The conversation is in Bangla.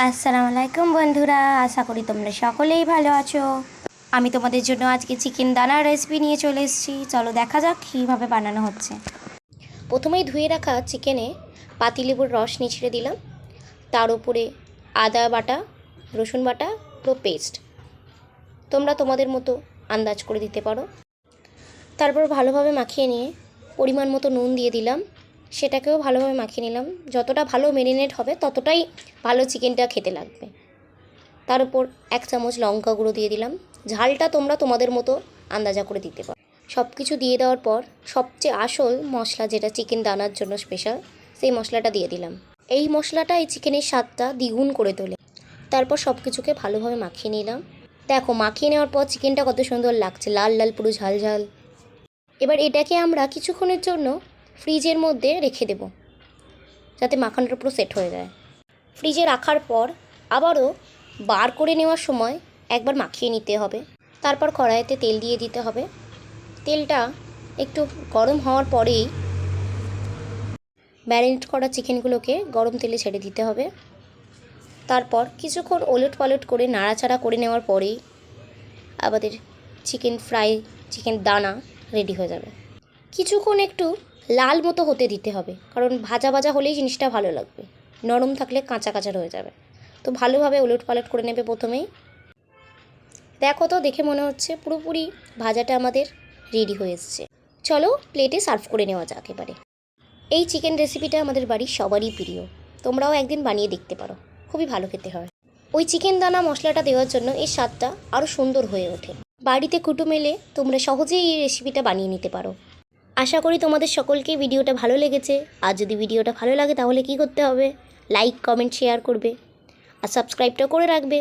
আসসালামু আলাইকুম বন্ধুরা, আশা করি তোমরা সকলেই ভালো আছো। আমি তোমাদের জন্য আজকে চিকেন দানার রেসিপি নিয়ে চলে এসেছি। চলো দেখা যাক কীভাবে বানানো হচ্ছে। প্রথমেই ধুয়ে রাখা চিকেনে পাতিলেবুর রস নিচড়ে দিলাম, তার উপরে আদা বাটা, রসুন বাটা পুরো পেস্ট, তোমরা তোমাদের মতো আন্দাজ করে দিতে পারো। তারপর ভালোভাবে মাখিয়ে নিয়ে পরিমাণ মতো নুন দিয়ে দিলাম, সেটাকেও ভালোভাবে মাখিয়ে নিলাম। যতটা ভালো ম্যারিনেট হবে ততটাই ভালো চিকেনটা খেতে লাগবে। তার উপর 1 চামচ লঙ্কা গুঁড়ো দিয়ে দিলাম, ঝালটা তোমরা তোমাদের মতো আন্দাজা করে দিতে পারো। সব কিছু দিয়ে দেওয়ার পর সবচেয়ে আসল মশলা, যেটা চিকেন দানার জন্য স্পেশাল, সেই মশলাটা দিয়ে দিলাম। এই মশলাটা এই চিকেনের স্বাদটা দ্বিগুণ করে তোলে। তারপর সব কিছুকে ভালোভাবে মাখিয়ে নিলাম। দেখো, মাখিয়ে নেওয়ার পর চিকেনটা কত সুন্দর লাগছে, লাল লাল পুরো ঝাল ঝাল। এবার এটাকে আমরা কিছুক্ষণের জন্য ফ্রিজের মধ্যে রেখে দেব, যাতে মাখানোটা পুরো সেট হয়ে যায়। ফ্রিজে রাখার পর আবারও বার করে নেওয়ার সময় একবার মাখিয়ে নিতে হবে। তারপর কড়াইতে তেল দিয়ে দিতে হবে। তেলটা একটু গরম হওয়ার পরেই ম্যারিনেট করা চিকেনগুলোকে গরম তেলে ছেড়ে দিতে হবে। তারপর কিছুক্ষণ ওলট পালট করে নাড়াচাড়া করে নেওয়ার পরেই আমাদের চিকেন ফ্রাই, চিকেন দানা রেডি হয়ে যাবে। কিছুক্ষণ একটু লাল মতো হতে দিতে হবে, কারণ ভাজা ভাজা হলেই জিনিসটা ভালো লাগবে, নরম থাকলে কাঁচা কাঁচা রয়ে যাবে। তো ভালোভাবে ওলট পালট করে নেবে প্রথমেই। দেখো তো, দেখে মনে হচ্ছে পুরোপুরি ভাজাটা আমাদের রেডি হয়ে এসছে। চলো প্লেটে সার্ভ করে নেওয়া যাক এবারে। এই চিকেন রেসিপিটা আমাদের বাড়ির সবারই প্রিয়, তোমরাও একদিন বানিয়ে দেখতে পারো, খুবই ভালো খেতে হয়। ওই চিকেন দানা মশলাটা দেওয়ার জন্য এর স্বাদটা আরও সুন্দর হয়ে ওঠে। বাড়িতে কুটুম এলে তোমরা সহজেই এই রেসিপিটা বানিয়ে নিতে পারো। আশা করি তোমাদের সকলকেই ভিডিওটা ভালো লেগেছে। আর যদি ভিডিওটা ভালো লাগে তাহলে কি করতে হবে? লাইক, কমেন্ট, শেয়ার করবে আর সাবস্ক্রাইবটা করে রাখবে।